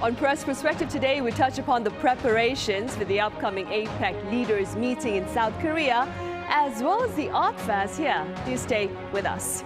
On Press Perspective today, we touch upon the preparations for the upcoming APEC Leaders Meeting in South Korea, as well as the art fairs here. Do stay with us.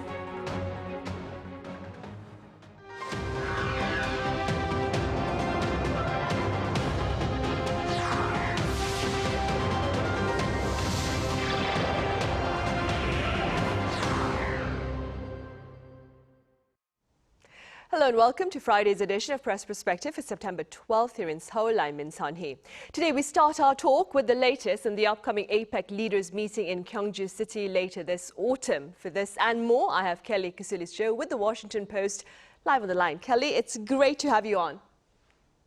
Hello and welcome to Friday's edition of Press Perspective for September 12th here in Seoul. I'm Min Sunhee. Today we start our talk with the latest in the upcoming APEC Leaders Meeting in Gyeongju City later this autumn. For this and more, I have Kelly Kasulis Cho with the Washington Post live on the line. Kelly, it's great to have you on.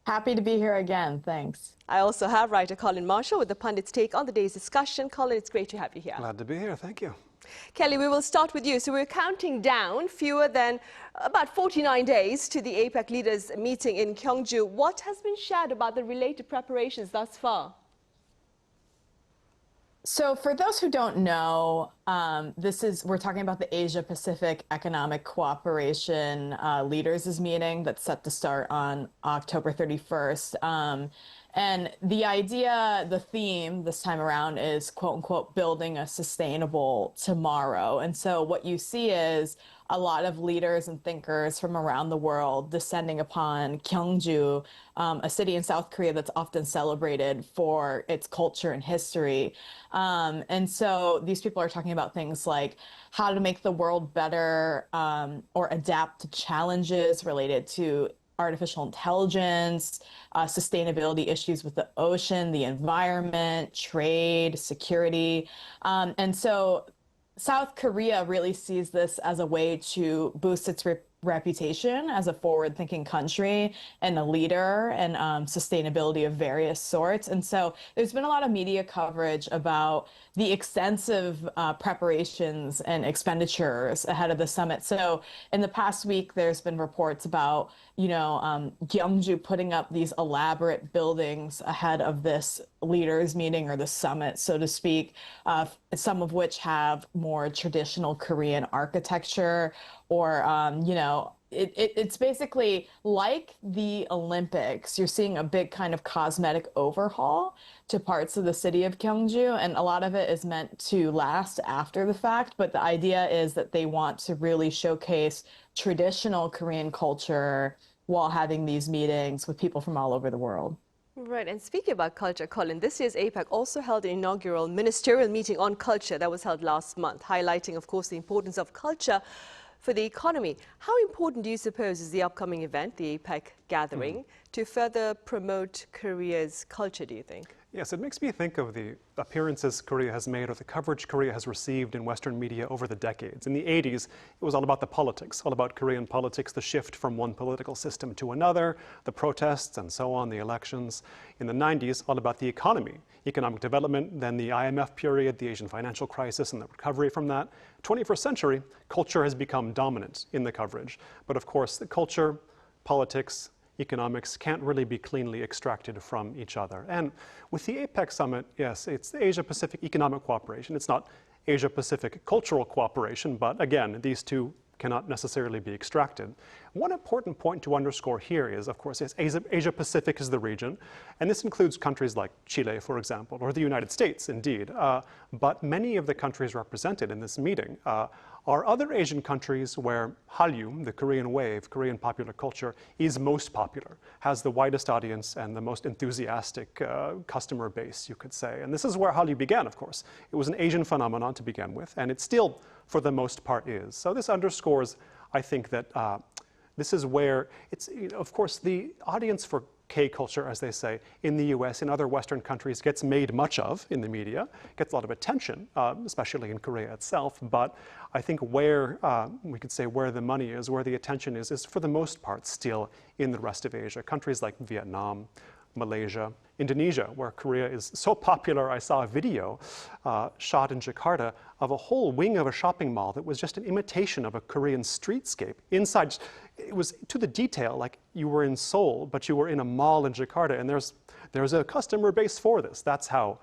Happy to be here again, thanks. I also have writer Colin Marshall with the pundit's take on the day's discussion. Colin, it's great to have you here. Glad to be here, thank you. Kelly, we will start with you. So we're counting down fewer than about 49 days to the APEC Leaders Meeting in Gyeongju. What has been shared about the related preparations thus far? So for those who don't know, we're talking about the Asia-Pacific Economic Cooperation Leaders' Meeting that's set to start on October 31st. And the idea, the theme this time around is, quote unquote, building a sustainable tomorrow. And so what you see is a lot of leaders and thinkers from around the world descending upon Gyeongju, a city in South Korea that's often celebrated for its culture and history. And so these people are talking about things like how to make the world better or adapt to challenges related to artificial intelligence, sustainability issues with the ocean, the environment, trade, security. And so South Korea really sees this as a way to boost its reputation as a forward-thinking country and a leader in sustainability of various sorts. And so there's been a lot of media coverage about the extensive preparations and expenditures ahead of the summit. So in the past week, there's been reports about, Gyeongju putting up these elaborate buildings ahead of this leaders meeting or the summit, so to speak, some of which have more traditional Korean architecture or, it's basically like the Olympics. You're seeing a big kind of cosmetic overhaul to parts of the city of Gyeongju, and a lot of it is meant to last after the fact. But the idea is that they want to really showcase traditional Korean culture while having these meetings with people from all over the world. Right, and speaking about culture, Colin, this year's APEC also held an inaugural ministerial meeting on culture that was held last month, highlighting, of course, the importance of culture for the economy. How important do you suppose is the upcoming event, the APEC gathering, to further promote Korea's culture, do you think? Yes, it makes me think of the appearances Korea has made or the coverage Korea has received in Western media over the decades. In the 80s, it was all about the politics, all about Korean politics, the shift from one political system to another, the protests and so on, the elections. In the 90s, all about the economy, economic development, then the IMF period, the Asian financial crisis and the recovery from that. 21st century, culture has become dominant in the coverage. But of course, the culture, politics, economics can't really be cleanly extracted from each other. And with the APEC summit, yes, it's the Asia-Pacific Economic Cooperation. It's not Asia-Pacific Cultural Cooperation, but again, these two cannot necessarily be extracted. One important point to underscore here is, of course, Asia-Pacific is the region, and this includes countries like Chile, for example, or the United States, indeed. But many of the countries represented in this meeting are other Asian countries where Hallyu, the Korean wave, Korean popular culture, is most popular, has the widest audience and the most enthusiastic customer base, you could say. And this is where Hallyu began, of course. It was an Asian phenomenon to begin with, and it still, for the most part, is. So this underscores, I think, that this is where it's, of course, the audience for K-culture, as they say, in the US, in other Western countries, gets made much of in the media, gets a lot of attention, especially in Korea itself. But I think where, we could say where the money is, where the attention is for the most part still in the rest of Asia. Countries like Vietnam, Malaysia, Indonesia, where Korea is so popular. I saw a video shot in Jakarta of a whole wing of a shopping mall that was just an imitation of a Korean streetscape. Inside, it was to the detail, like you were in Seoul, but you were in a mall in Jakarta, and there's a customer base for this. That's how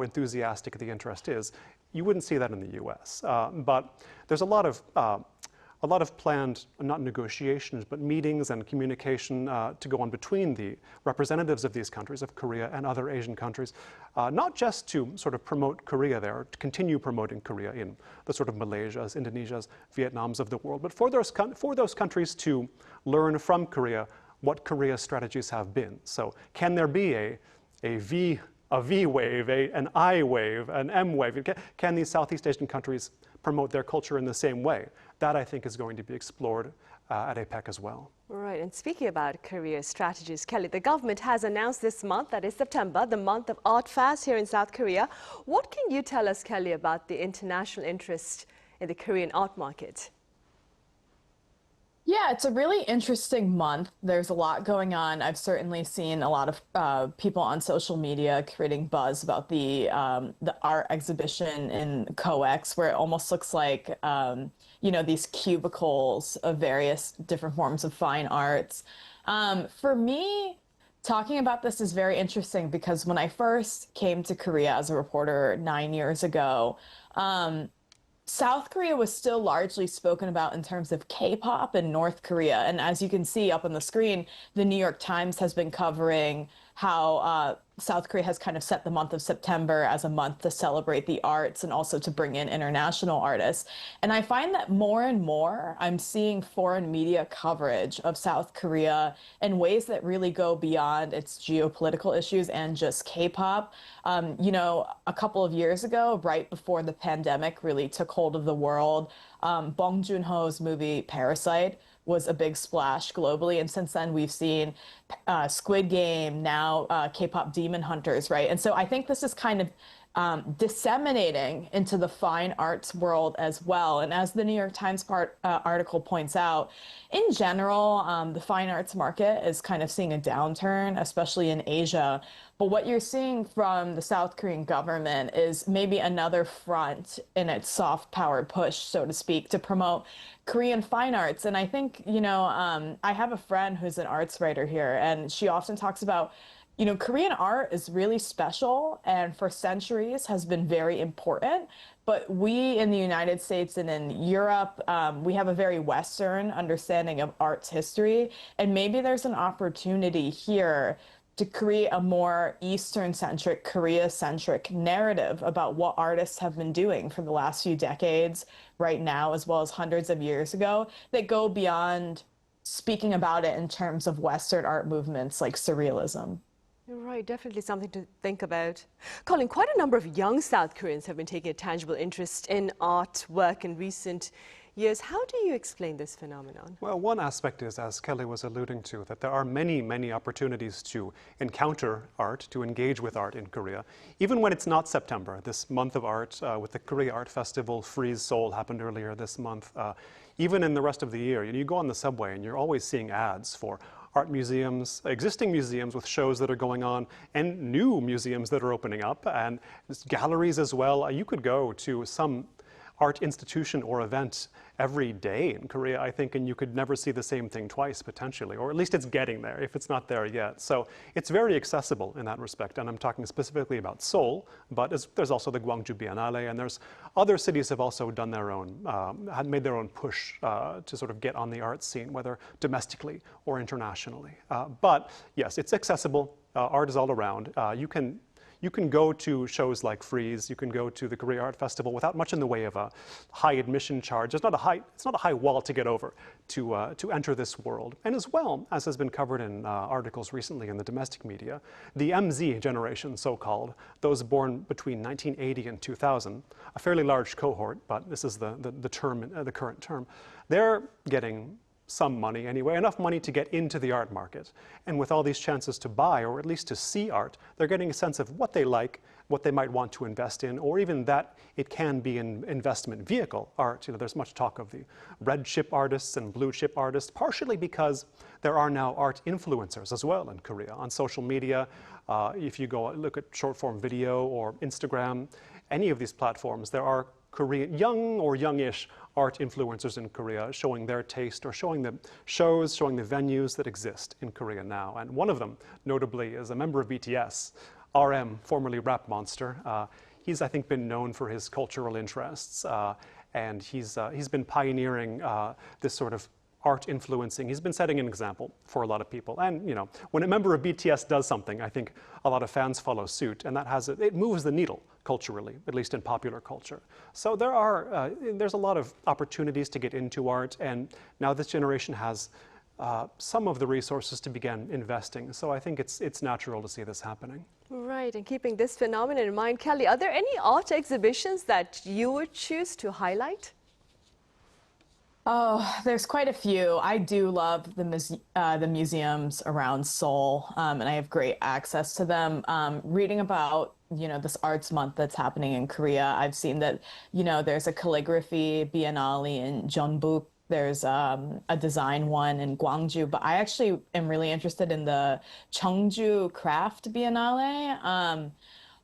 enthusiastic the interest is. You wouldn't see that in the US, but there's a lot of a lot of planned, not negotiations, but meetings and communication to go on between the representatives of these countries, of Korea and other Asian countries, not just to sort of promote Korea there, to continue promoting Korea in the sort of Malaysias, Indonesias, Vietnams of the world, but for those countries to learn from Korea what Korea's strategies have been. So can there be a V wave, an I wave, an M wave? Can these Southeast Asian countries promote their culture in the same way? That, I think, is going to be explored at APEC as well. Right, and speaking about Korea's strategies, Kelly, the government has announced this month, that is September, the month of Art Fast here in South Korea. What can you tell us, Kelly, about the international interest in the Korean art market? Yeah, it's a really interesting month. There's a lot going on. I've certainly seen a lot of people on social media creating buzz about the art exhibition in COEX, where it almost looks like you know, these cubicles of various different forms of fine arts. For me, talking about this is very interesting because when I first came to Korea as a reporter 9 years ago, South Korea was still largely spoken about in terms of K-pop in North Korea. And as you can see up on the screen, the New York Times has been covering how South Korea has kind of set the month of September as a month to celebrate the arts and also to bring in international artists. And I find that more and more I'm seeing foreign media coverage of South Korea in ways that really go beyond its geopolitical issues and just K-pop. You know, a couple of years ago, right before the pandemic really took hold of the world, Bong Joon-ho's movie Parasite was a big splash globally. And since then, we've seen Squid Game, now K-pop Demon Hunters, right? And so I think this is kind of disseminating into the fine arts world as well. And as the New York Times article points out, in general, the fine arts market is kind of seeing a downturn, especially in Asia. But what you're seeing from the South Korean government is maybe another front in its soft power push, so to speak, to promote Korean fine arts. And I think, you know, I have a friend who's an arts writer here, and she often talks about, you know, Korean art is really special and for centuries has been very important. But we in the United States and in Europe, we have a very Western understanding of art's history. And maybe there's an opportunity here to create a more Eastern-centric, Korea-centric narrative about what artists have been doing for the last few decades right now, as well as hundreds of years ago, that go beyond speaking about it in terms of Western art movements like surrealism. You're right, definitely something to think about. Colin, quite a number of young South Koreans have been taking a tangible interest in artwork in recent years. How do you explain this phenomenon? Well, one aspect is, as Kelly was alluding to, that there are many, many opportunities to encounter art, to engage with art in Korea. Even when it's not September, this month of art with the Korea Art Festival, Freeze Seoul happened earlier this month. Even in the rest of the year, you go on the subway and you're always seeing ads for art museums, existing museums with shows that are going on, and new museums that are opening up, and galleries as well. You could go to some art institution or event every day in Korea, I think, and you could never see the same thing twice, potentially, or at least it's getting there if it's not there yet. So it's very accessible in that respect, and I'm talking specifically about Seoul, but there's also the Gyeongju Biennale, and there's other cities have also done their own, had made their own push to sort of get on the art scene, whether domestically or internationally. But yes, it's accessible. Art is all around. You can go to shows like Freeze, you can go to the Korea Art Festival without much in the way of a high admission charge. It's not a high wall to get over to enter this world. And as well, as has been covered in articles recently in the domestic media, the MZ generation, so-called, those born between 1980 and 2000, a fairly large cohort, but this is the current term, they're getting some money anyway, enough money to get into the art market. And with all these chances to buy, or at least to see art, they're getting a sense of what they like, what they might want to invest in, or even that it can be an investment vehicle, art. You know, there's much talk of the red chip artists and blue chip artists, partially because there are now art influencers as well in Korea. On social media, if you go look at short form video or Instagram, any of these platforms, there are Korean, young or youngish art influencers in Korea showing their taste or showing the shows, showing the venues that exist in Korea now. And one of them, notably, is a member of BTS, RM, formerly Rap Monster. He's, I think, been known for his cultural interests. and he's been pioneering this sort of art influencing. He's been setting an example for a lot of people. And you know, when a member of BTS does something, I think a lot of fans follow suit, and it moves the needle culturally, at least in popular culture. So there's a lot of opportunities to get into art, and now this generation has some of the resources to begin investing. So I think it's natural to see this happening. Right, and keeping this phenomenon in mind, Kelly, are there any art exhibitions that you would choose to highlight? Oh, there's quite a few. I do love the museums around Seoul, and I have great access to them. Reading about, you know, this Arts Month that's happening in Korea, I've seen that, you know, there's a calligraphy biennale in Jeonbuk. There's a design one in Gyeongju, but I actually am really interested in the Gyeongju Craft Biennale.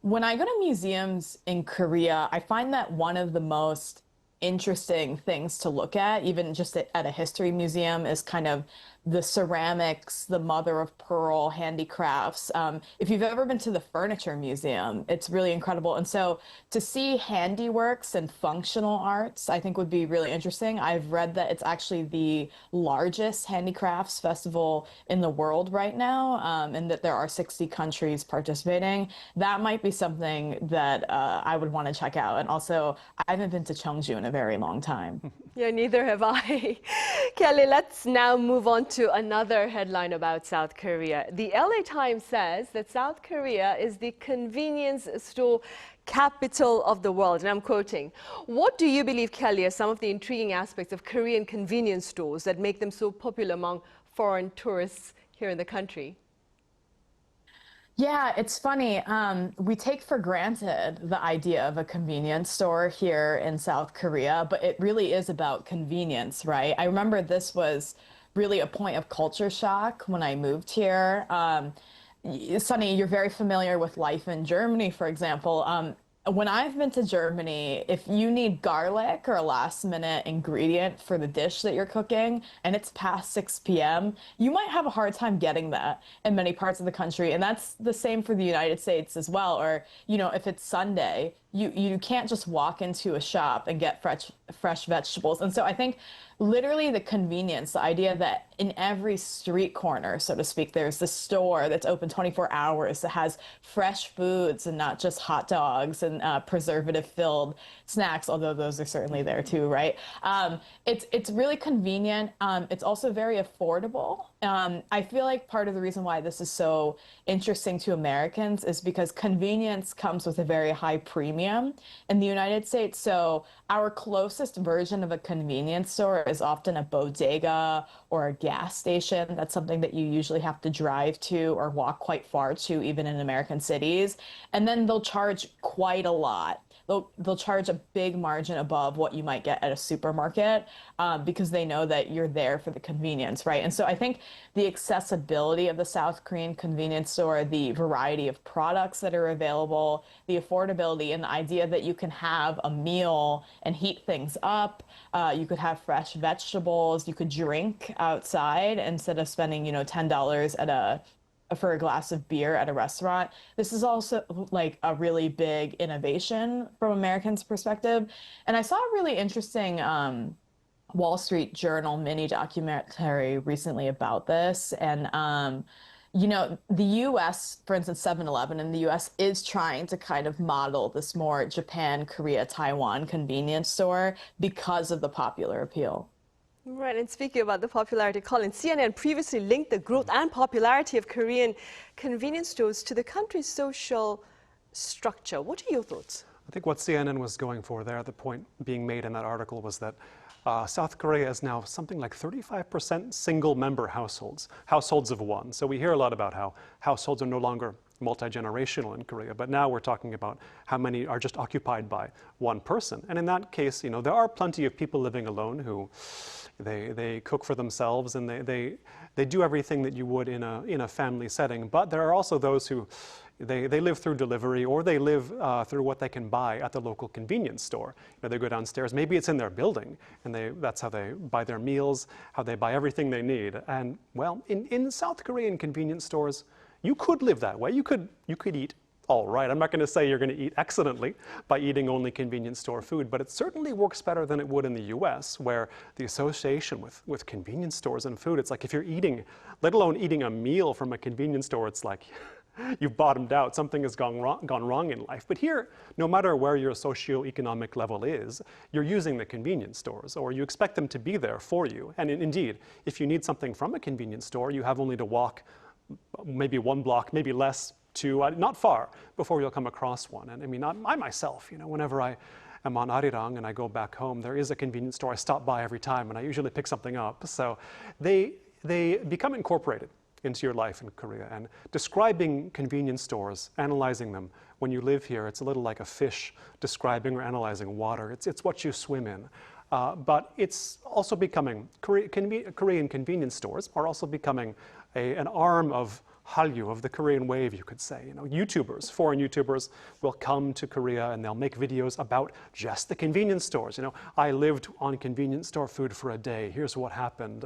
When I go to museums in Korea, I find that one of the most interesting things to look at, even just at a history museum, is kind of the ceramics, the mother of pearl handicrafts. If you've ever been to the furniture museum, it's really incredible. And so to see handiworks and functional arts, I think would be really interesting. I've read that it's actually the largest handicrafts festival in the world right now, and that there are 60 countries participating. That might be something that I would want to check out. And also, I haven't been to Gyeongju in a very long time. Yeah, neither have I. Kelly, let's now move on to another headline about South Korea. The LA Times says that South Korea is the convenience store capital of the world, and I'm quoting. What do you believe, Kelly, are some of the intriguing aspects of Korean convenience stores that make them so popular among foreign tourists here in the country? Yeah, it's funny. We take for granted the idea of a convenience store here in South Korea, but it really is about convenience, right? I remember this was really a point of culture shock when I moved here. Sunny, you're very familiar with life in Germany, for example. When I've been to Germany, if you need garlic or a last minute ingredient for the dish that you're cooking and it's past 6 p.m., you might have a hard time getting that in many parts of the country. And that's the same for the United States as well. Or, you know, if it's Sunday, you can't just walk into a shop and get fresh vegetables. And so I think literally the convenience, the idea that in every street corner, so to speak, there's this store that's open 24 hours that has fresh foods and not just hot dogs and preservative-filled snacks, although those are certainly there too, right? It's really convenient. It's also very affordable. I feel like part of the reason why this is so interesting to Americans is because convenience comes with a very high premium in the United States. So our closest version of a convenience store is often a bodega or a gas station. That's something that you usually have to drive to or walk quite far to, even in American cities. And then they'll charge quite a lot. They'll charge a big margin above what you might get at a supermarket because they know that you're there for the convenience, right? And so I think the accessibility of the South Korean convenience store, the variety of products that are available, the affordability, and the idea that you can have a meal and heat things up, you could have fresh vegetables, you could drink outside instead of spending, you know, $10 for a glass of beer at a restaurant. This is also like a really big innovation from Americans' perspective. And I saw a really interesting Wall Street Journal mini documentary recently about this. And you know, the US, for instance, 7-Eleven in the US is trying to kind of model this more Japan, Korea, Taiwan convenience store because of the popular appeal. Right, and speaking about the popularity, Colin, CNN previously linked the growth and popularity of Korean convenience stores to the country's social structure. What are your thoughts? I think what CNN was going for there, the point being made in that article, was that South Korea is now something like 35% single-member households of one. So we hear a lot about how households are no longer multi-generational in Korea, but now we're talking about how many are just occupied by one person. And in that case, you know, there are plenty of people living alone who they cook for themselves and they do everything that you would in a family setting. But there are also those who they live through delivery, or they live through what they can buy at the local convenience store. You know, they go downstairs, maybe it's in their building, and that's how they buy their meals, how they buy everything they need. And well, in South Korean convenience stores, you could live that way. You could eat all right. I'm not going to say you're going to eat excellently by eating only convenience store food, but it certainly works better than it would in the US, where the association with convenience stores and food, it's like if you're eating, let alone eating a meal from a convenience store, it's like you've bottomed out, something has gone wrong in life. But here, no matter where your socioeconomic level is, you're using the convenience stores, or you expect them to be there for you. And indeed, if you need something from a convenience store, you have only to walk maybe 1 block, maybe less, to not far before you'll come across one. And I mean, I myself, whenever I am on Arirang and I go back home, there is a convenience store I stop by every time, and I usually pick something up. So they become incorporated into your life in Korea. And describing convenience stores, analyzing them, when you live here, it's a little like a fish describing or analyzing water. It's what you swim in. But it's also becoming, Korean convenience stores are also becoming an arm of Hallyu, of the Korean wave, you could say. YouTubers, foreign YouTubers will come to Korea and they'll make videos about just the convenience stores. I lived on convenience store food for a day. Here's what happened.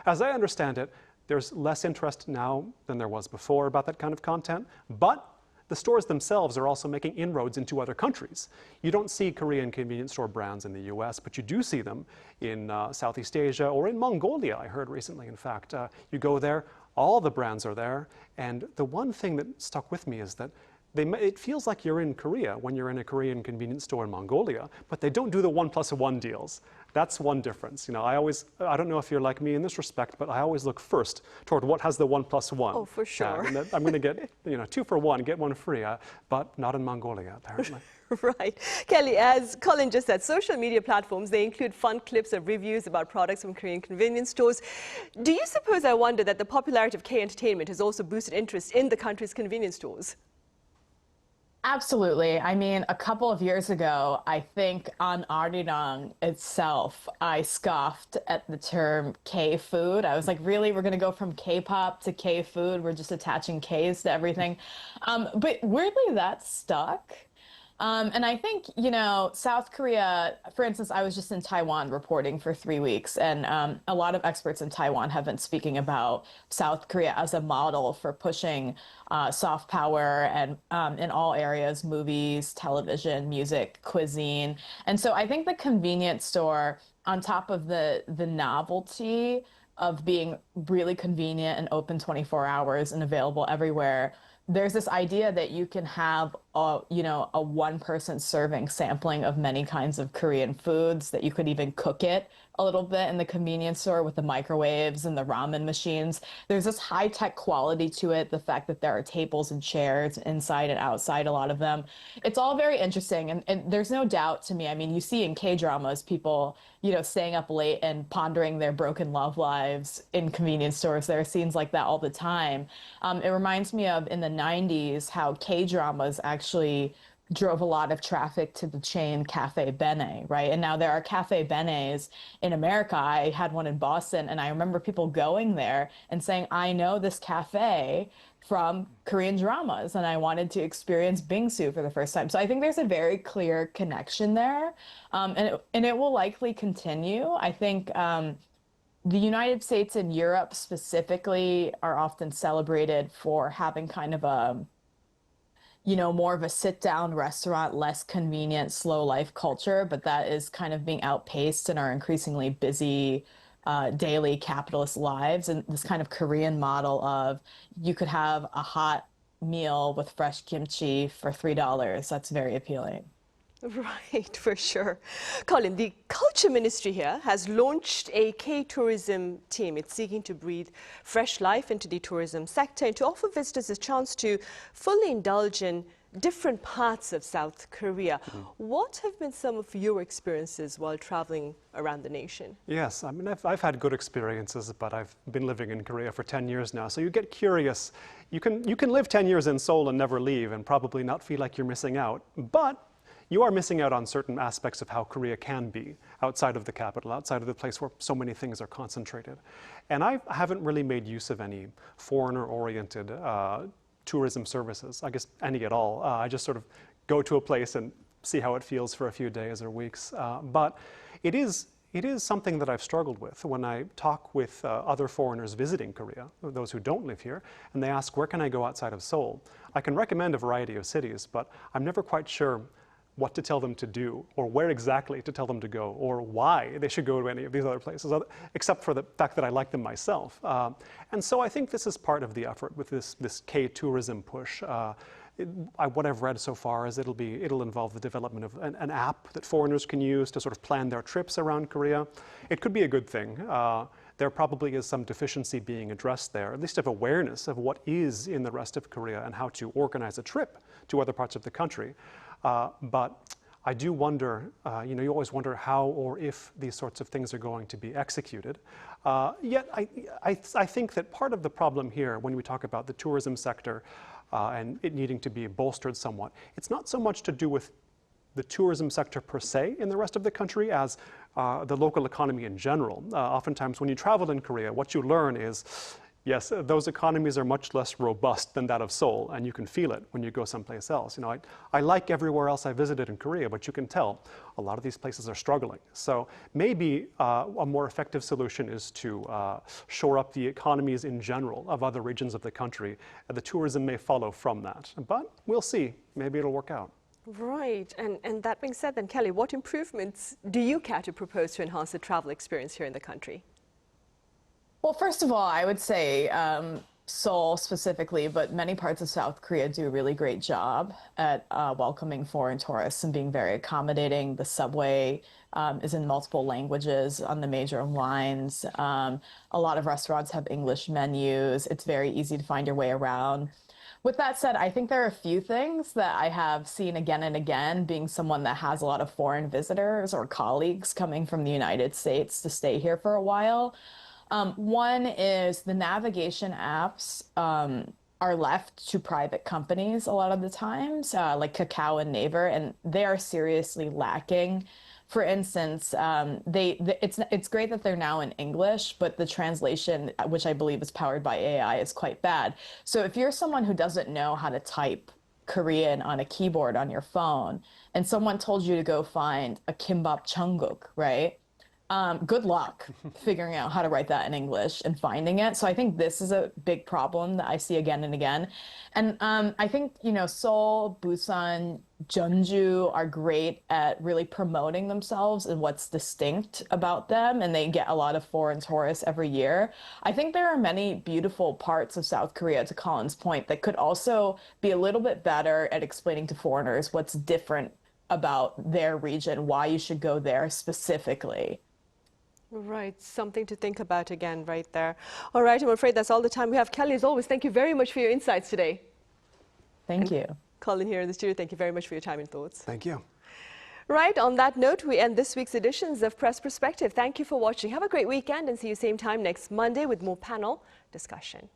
As I understand it, there's less interest now than there was before about that kind of content, but the stores themselves are also making inroads into other countries. You don't see Korean convenience store brands in the US, but you do see them in Southeast Asia or in Mongolia, I heard recently, in fact. You go there, all the brands are there, and the one thing that stuck with me is that it feels like you're in Korea when you're in a Korean convenience store in Mongolia, but they don't do the 1+1 deals. That's one difference. I don't know if you're like me in this respect, but I always look first toward what has the 1+1. Oh, for sure. I'm going to get 2 for 1, get 1 free, but not in Mongolia, apparently. Right. Kelly, as Colin just said, social media platforms, they include fun clips of reviews about products from Korean convenience stores. Do you suppose, I wonder, that the popularity of K-entertainment has also boosted interest in the country's convenience stores? Absolutely. I mean, a couple of years ago, I think on Arirang itself, I scoffed at the term K-food. I was like, really? We're going to go from K-pop to K-food? We're just attaching Ks to everything. But weirdly, that stuck. And I think, South Korea, for instance, I was just in Taiwan reporting for 3 weeks, and a lot of experts in Taiwan have been speaking about South Korea as a model for pushing soft power and in all areas, movies, television, music, cuisine. And so I think the convenience store, on top of the novelty of being really convenient and open 24 hours and available everywhere, there's this idea that you can have a one-person serving sampling of many kinds of Korean foods, that you could even cook it a little bit in the convenience store with the microwaves and the ramen machines. There's this high-tech quality to it, the fact that there are tables and chairs inside and outside, a lot of them. It's all very interesting, and there's no doubt to me. I mean, you see in K-dramas people, staying up late and pondering their broken love lives in convenience stores. There are scenes like that all the time. It reminds me of in the 90s how K-dramas actually drove a lot of traffic to the chain Cafe Bene, right? And now there are Cafe Benes in America. I had one in Boston, and I remember people going there and saying, I know this cafe from Korean dramas, and I wanted to experience bingsu for the first time. So I think there's a very clear connection there, and it will likely continue. I think the United States and Europe specifically are often celebrated for having kind of a more of a sit-down restaurant, less convenient, slow life culture, but that is kind of being outpaced in our increasingly busy daily capitalist lives. And this kind of Korean model of you could have a hot meal with fresh kimchi for $3. That's very appealing. Right, for sure. Colin, the Culture Ministry here has launched a K-tourism team. It's seeking to breathe fresh life into the tourism sector and to offer visitors a chance to fully indulge in different parts of South Korea. What have been some of your experiences while traveling around the nation? Yes, I mean, I've had good experiences, but I've been living in Korea for 10 years now, so you get curious. You can live 10 years in Seoul and never leave and probably not feel like you're missing out, but you are missing out on certain aspects of how Korea can be outside of the capital, outside of the place where so many things are concentrated. And I haven't really made use of any foreigner-oriented tourism services, I guess any at all. I just sort of go to a place and see how it feels for a few days or weeks. But it is it is something that I've struggled with when I talk with other foreigners visiting Korea, those who don't live here, and they ask, where can I go outside of Seoul? I can recommend a variety of cities, but I'm never quite sure what to tell them to do, or where exactly to tell them to go, or why they should go to any of these other places, except for the fact that I like them myself. And so I think this is part of the effort with this K-tourism push. What I've read so far is it'll involve the development of an app that foreigners can use to sort of plan their trips around Korea. It could be a good thing. There probably is some deficiency being addressed there, at least of awareness of what is in the rest of Korea and how to organize a trip to other parts of the country. But I do wonder, you always wonder how or if these sorts of things are going to be executed. Yet I think that part of the problem here, when we talk about the tourism sector and it needing to be bolstered somewhat, it's not so much to do with the tourism sector per se in the rest of the country as the local economy in general. Oftentimes when you travel in Korea, what you learn is, yes, those economies are much less robust than that of Seoul, and you can feel it when you go someplace else. I like everywhere else I visited in Korea, but you can tell a lot of these places are struggling. So maybe a more effective solution is to shore up the economies in general of other regions of the country, and the tourism may follow from that. But we'll see. Maybe it'll work out. Right, and that being said then, Kelly, what improvements do you care to propose to enhance the travel experience here in the country? Well, first of all, I would say Seoul specifically, but many parts of South Korea do a really great job at welcoming foreign tourists and being very accommodating. The subway is in multiple languages on the major lines. A lot of restaurants have English menus. It's very easy to find your way around. With that said, I think there are a few things that I have seen again and again, being someone that has a lot of foreign visitors or colleagues coming from the United States to stay here for a while. One is the navigation apps are left to private companies a lot of the times, like Kakao and Naver, and they are seriously lacking. For instance, it's great that they're now in English, but the translation, which I believe is powered by AI, is quite bad. So if you're someone who doesn't know how to type Korean on a keyboard on your phone, and someone told you to go find a kimbap Cheongguk, right? Good luck figuring out how to write that in English and finding it. So I think this is a big problem that I see again and again. And I think, Seoul, Busan, Gyeongju are great at really promoting themselves and what's distinct about them. And they get a lot of foreign tourists every year. I think there are many beautiful parts of South Korea, to Colin's point, that could also be a little bit better at explaining to foreigners what's different about their region, why you should go there specifically. Right, something to think about again right there. All right, I'm afraid that's all the time we have. Kelly, as always, thank you very much for your insights today. Thank you. Colin here in the studio, thank you very much for your time and thoughts. Thank you. Right, on that note, we end this week's editions of Press Perspective. Thank you for watching. Have a great weekend and see you same time next Monday with more panel discussion.